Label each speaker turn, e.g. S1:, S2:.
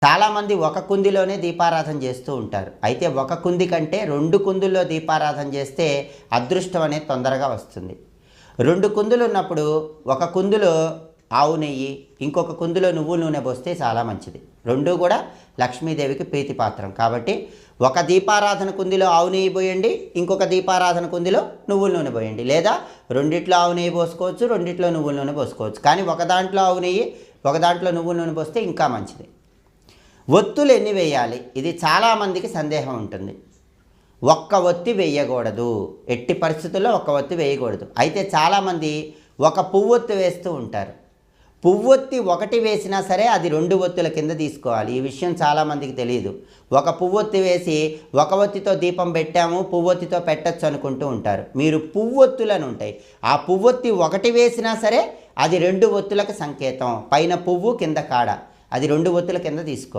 S1: చాలామంది ఒక కుందిలోనే దీపారాధన చేస్తూ ఉంటారు. అయితే ఒక కుంది కంటే 2 కుందుల్లో దీపారాధన చేస్తే అదృష్టం అనేది తొందరగా వస్తుంది. 2 కుందులు ఉన్నప్పుడు ఒక కుందులో ఆవు నెయ్యి, ఇంకొక కుందులో నువ్వుల నూనె పోస్తే చాలా మంచిది. 2 కూడా లక్ష్మీదేవికి ప్రీతిపాత్రం. కాబట్టి ఒక దీపారాధన కుందిలో ఆవు నెయ్యి పోయండి, ఇంకొక దీపారాధన కుందిలో నువ్వుల నూనె పోయండి. లేదా రెండిట్లో ఆవు నెయ్యి పోసుకోవచ్చు, రెండిట్లో నువ్వుల నూనె పోసుకోవచ్చు. కానీ ఒక దాంట్లో ఆవు నెయ్యి, ఒక దాంట్లో నువ్వుల నూనె పోస్తే ఇంకా మంచిది. ఒత్తులు ఎన్ని వేయాలి? ఇది చాలామందికి సందేహం ఉంటుంది. ఒక్క ఒత్తి వేయకూడదు, ఎట్టి పరిస్థితుల్లో ఒక్క ఒత్తి వేయకూడదు. అయితే చాలామంది ఒక పువ్వొత్తి వేస్తూ ఉంటారు. పువ్వొత్తి ఒకటి వేసినా సరే అది 2 ఒత్తుల కింద తీసుకోవాలి. ఈ విషయం చాలామందికి తెలియదు. ఒక పువ్వొత్తి వేసి ఒక ఒత్తితో దీపం పెట్టాము, పువ్వొత్తితో పెట్టచ్చు అనుకుంటూ ఉంటారు. మీరు పువ్వొత్తులను ఉంటాయి, ఆ పువ్వొత్తి ఒకటి వేసినా సరే అది 2 ఒత్తులకు సంకేతం. పైన పువ్వు కింద కాడ, అది 2 ఒత్తుల కింద తీసుకోవాలి.